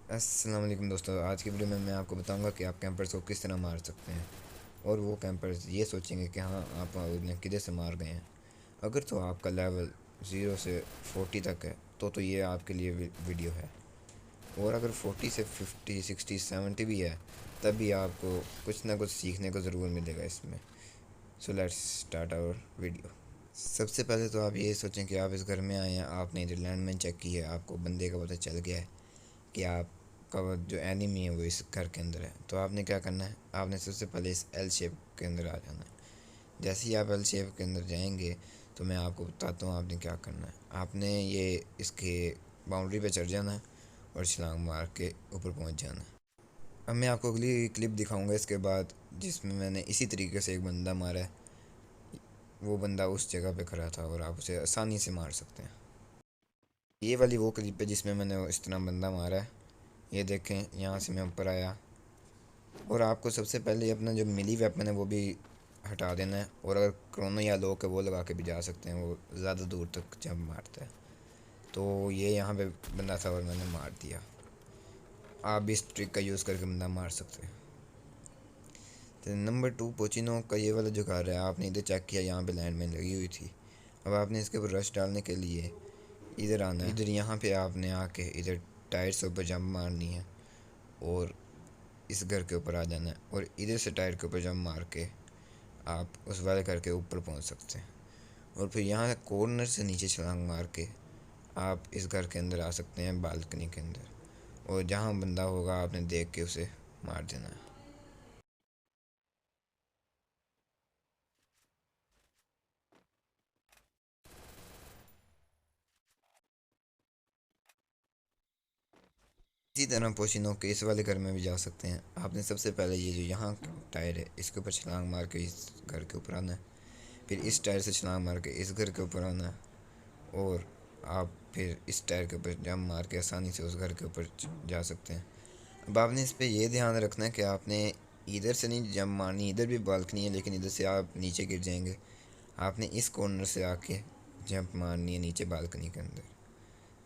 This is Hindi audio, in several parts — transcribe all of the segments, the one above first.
अस्सलाम वालेकुम दोस्तों, आज की वीडियो में मैं आपको बताऊंगा कि आप कैंपर्स को किस तरह मार सकते हैं। और वो कैंपर्स ये सोचेंगे कि हाँ, आप उन्हें किधर से मार गए हैं। अगर तो आपका लेवल 0 से 40 तक है तो ये आपके लिए वीडियो है। और अगर 40 से 50 60 70 भी है तब भी आपको कुछ ना कुछ सीखने को ज़रूर मिलेगा इसमें। So let's start our video. सबसे पहले तो आप ये सोचें कि आप इस घर में आए हैं, आपने इधर लैंडमाइन चेक की है, आपको बंदे का पता चल गया है कि आपका वो जो एनिमी है वो इस घर के अंदर है। तो आपने क्या करना है, आपने सबसे पहले इस एल शेप के अंदर आ जाना है। जैसे ही आप एल शेप के अंदर जाएंगे तो मैं आपको बताता हूँ आपने क्या करना है। आपने ये इसके बाउंड्री पे चढ़ जाना है और छलांग मार के ऊपर पहुँच जाना है। अब मैं आपको अगली क्लिप दिखाऊंगा इसके बाद, जिसमें मैंने इसी तरीके से एक बंदा मारा है। वो बंदा उस जगह पे खड़ा था और आप उसे आसानी से मार सकते हैं। ये वाली वो क्लिप है जिसमें मैंने इस तरह बंदा मारा है। ये देखें, यहाँ से मैं ऊपर आया। और आपको सबसे पहले अपना जो मिली वेपन है वो भी हटा देना है। और अगर क्रोनो या लोक है वो लगा के भी जा सकते हैं, वो ज़्यादा दूर तक जंप मारता है। तो ये यहाँ पे बंदा था और मैंने मार दिया। आप भी इस ट्रिक का यूज़ करके बंदा मार सकते हैं। तो नंबर 2 पोचिनो का ये वाला जो घर है, आपने इधर चेक किया, यहाँ पे लैंड में लगी हुई थी। अब आपने इसके ऊपर रश डालने के लिए इधर आना है। इधर यहाँ पे आपने आके इधर टायर से ऊपर जंप मारनी है और इस घर के ऊपर आ जाना है। और इधर से टायर के ऊपर जंप मार के आप उस वाले घर के ऊपर पहुंच सकते हैं। और फिर यहाँ कॉर्नर से नीचे छलांग मार के आप इस घर के अंदर आ सकते हैं, बालकनी के अंदर। और जहाँ बंदा होगा आपने देख के उसे मार देना है। इसी तरह पोशिनो के इस वाले घर में भी जा सकते हैं। आपने सबसे पहले ये जो यहाँ टायर है इसके ऊपर छलांग मार के इस घर के ऊपर आना है। फिर इस टायर से छलांग मार के इस घर के ऊपर आना है। और आप फिर इस टायर के ऊपर जंप मार के आसानी से उस घर के ऊपर जा सकते हैं। अब आपने इस पे ये ध्यान रखना है कि आपने इधर से नहीं जंप मारनी, इधर भी बालकनी है लेकिन इधर से आप नीचे गिर जाएंगे। आपने इस कॉर्नर से आके जंप मारनी है नीचे बालकनी के अंदर,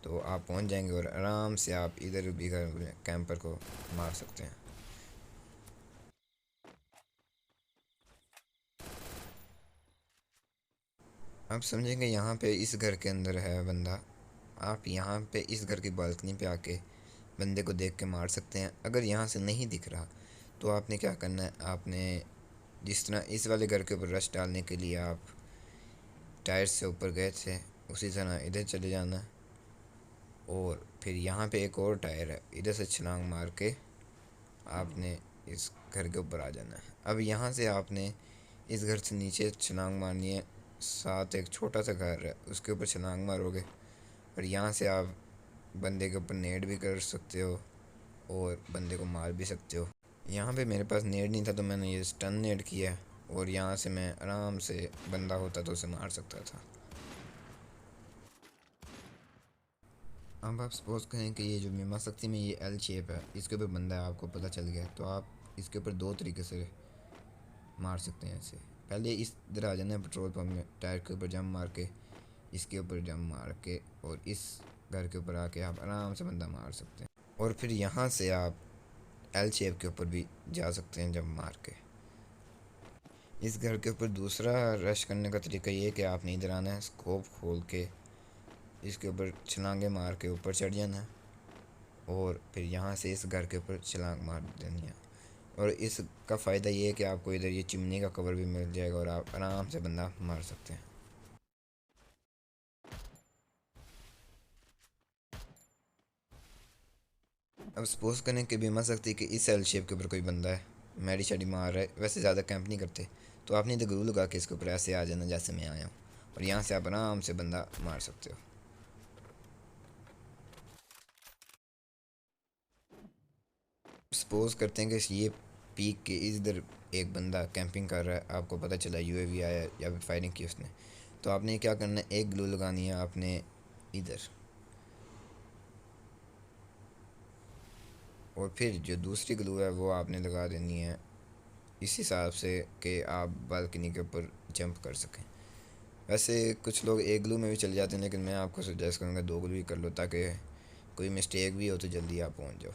तो आप पहुंच जाएंगे और आराम से आप इधर भी घर कैंपर को मार सकते हैं। आप समझेंगे यहाँ पे इस घर के अंदर है बंदा। आप यहाँ पे इस घर की बालकनी पे आके बंदे को देख के मार सकते हैं। अगर यहाँ से नहीं दिख रहा तो आपने क्या करना है, आपने जिस तरह इस वाले घर के ऊपर रश डालने के लिए आप टायर से ऊपर गए थे, उसी तरह इधर चले जाना है। और फिर यहाँ पे एक और टायर है, इधर से छलांग मार के आपने इस घर के ऊपर आ जाना है। अब यहाँ से आपने इस घर से नीचे छलांग मारनी है। साथ एक छोटा सा घर है, उसके ऊपर छलांग मारोगे और यहाँ से आप बंदे के ऊपर नेट भी कर सकते हो और बंदे को मार भी सकते हो। यहाँ पे मेरे पास नेट नहीं था तो मैंने ये स्टन नेट किया और यहाँ से मैं आराम से बंदा होता तो उसे मार सकता था। अब आप सपोज करें कि ये जो बीमा शक्ति में ये एल शेप है, इसके ऊपर बंदा है, आपको पता चल गया, तो आप इसके ऊपर दो तरीके से मार सकते हैं इसे। पहले इस इधर आ जाना है पेट्रोल पंप में, टायर के ऊपर जंप मार के इसके ऊपर जंप मार के और इस घर के ऊपर आके आप आराम से बंदा मार सकते हैं। और फिर यहाँ से आप एल शेप के ऊपर भी जा सकते हैं जंप मार के। इस घर के ऊपर दूसरा रश करने का तरीका ये है कि आपने इधर आना है, स्कोप खोल के इसके ऊपर छलांगे मार के ऊपर चढ़ जाना है और फिर यहाँ से इस घर के ऊपर छलांग मार देनी है। और इसका फ़ायदा ये है कि आपको इधर ये चिमनी का कवर भी मिल जाएगा और आप आराम से बंदा मार सकते हैं। अब सपोज करें कि बीमा सकती कि इस एल शेप के ऊपर कोई बंदा है, मैडी शैडी मार रहा है, वैसे ज़्यादा कैंप नहीं करते, तो आपने इधर ग्लू लगा के इसके ऊपर ऐसे आ जाना जैसे मैं आया हूँ और यहाँ से आप आराम से बंदा मार सकते हो। सपोज करते हैं कि ये पीक के इधर एक बंदा कैंपिंग कर रहा है, आपको पता चला यूएवी आया या फिर फायरिंग की उसने, तो आपने क्या करना है, एक ग्लू लगानी है आपने इधर। और फिर जो दूसरी ग्लू है वो आपने लगा देनी है इस हिसाब से कि आप बालकनी के ऊपर जंप कर सकें। वैसे कुछ लोग एक ग्लू में भी चले जाते हैं लेकिन मैं आपको सजेस्ट करूँगा दो ग्लू ही कर लो, ताकि कोई मिस्टेक भी हो तो जल्दी आप पहुँच जाओ।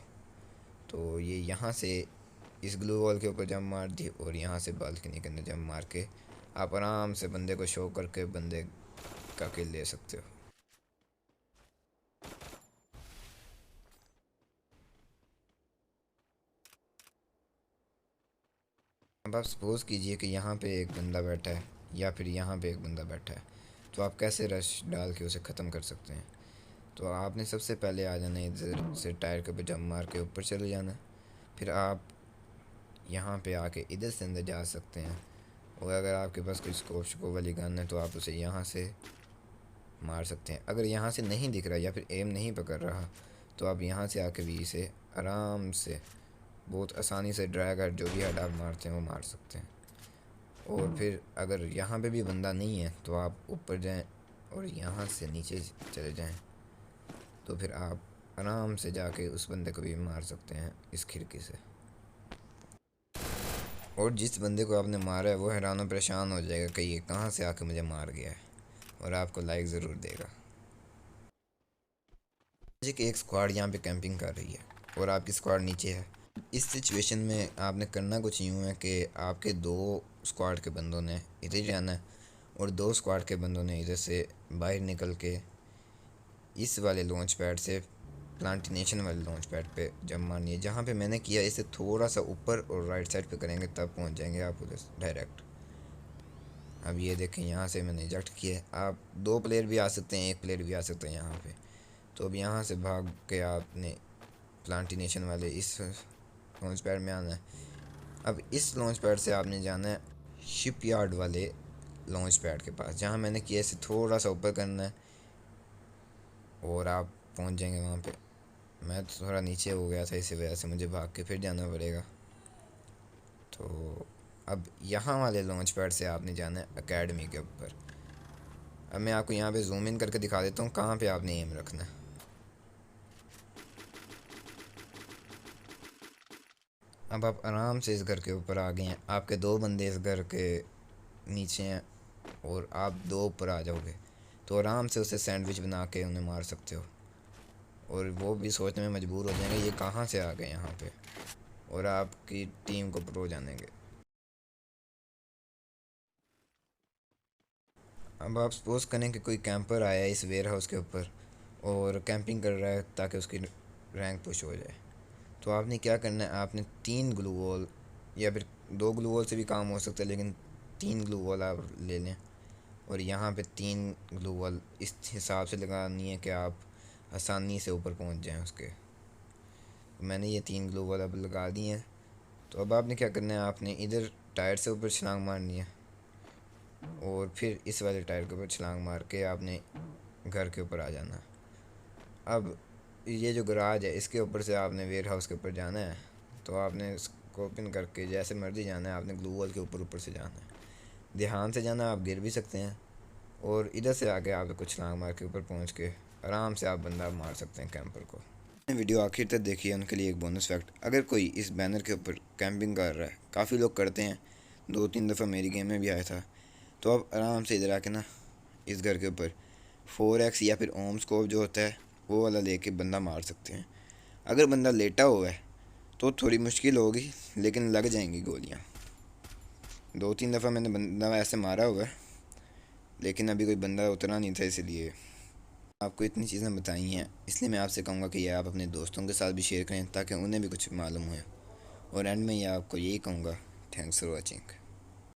तो ये यहाँ से इस ग्लू वॉल के ऊपर जंप मार दी और यहाँ से बालकनी के अंदर जंप मार के आप आराम से बंदे को शो करके बंदे का किल ले सकते हो। अब आप सपोज़ कीजिए कि यहाँ पे एक बंदा बैठा है या फिर यहाँ पे एक बंदा बैठा है, तो आप कैसे रश डाल के उसे ख़त्म कर सकते हैं। तो आपने सबसे पहले आ जाना है, इधर से टायर के ऊपर जंप मार के ऊपर चले जाना है। फिर आप यहाँ पे आके इधर से अंदर जा सकते हैं, और अगर आपके पास कोई स्कोप वाली गन है तो आप उसे यहाँ से मार सकते हैं। अगर यहाँ से नहीं दिख रहा या फिर एम नहीं पकड़ रहा तो आप यहाँ से आके भी इसे आराम से बहुत आसानी से ड्रैग हेड जो भी हेड आप मारते हैं वो मार सकते हैं। और फिर अगर यहाँ पे भी बंदा नहीं है तो आप ऊपर जाएं और यहाँ से नीचे चले जाएं, तो फिर आप आराम से जाके उस बंदे को भी मार सकते हैं इस खिड़की से। और जिस बंदे को आपने मारा है वो हैरान और परेशान हो जाएगा कि ये कहाँ से आके मुझे मार गया है, और आपको लाइक ज़रूर देगा। जी कि एक स्क्वाड यहाँ पे कैंपिंग कर रही है और आपकी स्क्वाड नीचे है। इस सिचुएशन में आपने करना कुछ यूँ है कि आपके 2 स्क्वाड के बंदों ने इधर जाना है और 2 स्क्वाड के बंदों ने इधर से बाहर निकल के इस वाले लॉन्च पैड से प्लांटेशन वाले लॉन्च पैड पे जंप मारनी है। जहाँ पे मैंने किया इसे थोड़ा सा ऊपर और राइट साइड पे करेंगे तब पहुँच जाएंगे आप उधर डायरेक्ट। अब ये देखें यहाँ से मैंने इजेक्ट किया है। आप 2 प्लेयर भी आ सकते हैं, 1 प्लेयर भी आ सकते हैं यहाँ पे। तो अब यहाँ से भाग के आपने प्लांटेशन वाले इस लॉन्च पैड में आना है। अब इस लॉन्च पैड से आपने जाना है शिपयार्ड वाले लॉन्च पैड के पास, जहाँ मैंने किया इसे थोड़ा सा ऊपर करना है और आप पहुँच जाएंगे वहाँ पे। मैं थोड़ा नीचे हो गया था, इसी वजह से मुझे भाग के फिर जाना पड़ेगा। तो अब यहाँ वाले लॉन्च पैड से आपने जाना है एकेडमी के ऊपर। अब मैं आपको यहाँ पे जूम इन करके दिखा देता हूँ कहाँ पे आपने एम रखना है। अब आप आराम से इस घर के ऊपर आ गए हैं, आपके 2 बंदे इस घर के नीचे हैं और आप 2 ऊपर आ जाओगे तो आराम से उसे सैंडविच बना के उन्हें मार सकते हो, और वो भी सोचने में मजबूर हो जाएंगे ये कहाँ से आ गए यहाँ पे, और आपकी टीम को प्रो जानेंगे। अब आप सपोज़ करें कि कोई कैंपर आया है इस वेयर हाउस के ऊपर और कैंपिंग कर रहा है ताकि उसकी रैंक पुश हो जाए, तो आपने क्या करना है, आपने 3 ग्लू वॉल या फिर 2 ग्लू वॉल से भी काम हो सकता है, लेकिन 3 ग्लू वॉल आप ले लें और यहाँ पे 3 ग्लू वॉल इस हिसाब से लगानी है कि आप आसानी से ऊपर पहुँच जाएँ उसके। तो मैंने ये 3 ग्लू वॉल अब लगा दी हैं। तो अब आपने क्या करना है, आपने इधर टायर से ऊपर छलांग मारनी है और फिर इस वाले टायर के ऊपर छलांग मार के आपने घर के ऊपर आ जाना। अब ये जो गराज है इसके ऊपर से आपने वेयर हाउस के ऊपर जाना है, तो आपने इसको ओपन करके जैसे मर्ज़ी जाना है, आपने ग्लू वॉल के ऊपर ऊपर से जाना है। ध्यान से जाना, आप गिर भी सकते हैं, और इधर से आके आप कुछ छलांग मार के ऊपर पहुँच के आराम से आप बंदा मार सकते हैं कैंपर को। वीडियो आखिर तक देखिए, उनके लिए एक बोनस फैक्ट, अगर कोई इस बैनर के ऊपर कैंपिंग कर रहा है, काफ़ी लोग करते हैं, 2-3 दफ़ा मेरी गेम में भी आया था, तो आप आराम से इधर आके ना इस घर के ऊपर 4x या फिर ओम स्कोप जो होता है वो वाला लेके बंदा मार सकते हैं। अगर बंदा लेटा हुआ है तो थोड़ी मुश्किल होगी, लेकिन लग जाएंगी गोलियाँ। 2-3 दफ़ा मैंने बंदा ऐसे मारा हुआ है, लेकिन अभी कोई बंदा उतरा नहीं था, इसलिए आपको इतनी चीज़ें बताई हैं। इसलिए मैं आपसे कहूँगा कि ये आप अपने दोस्तों के साथ भी शेयर करें ताकि उन्हें भी कुछ मालूम हो। और एंड में ये आपको यही कहूँगा, थैंक्स फॉर वॉचिंग।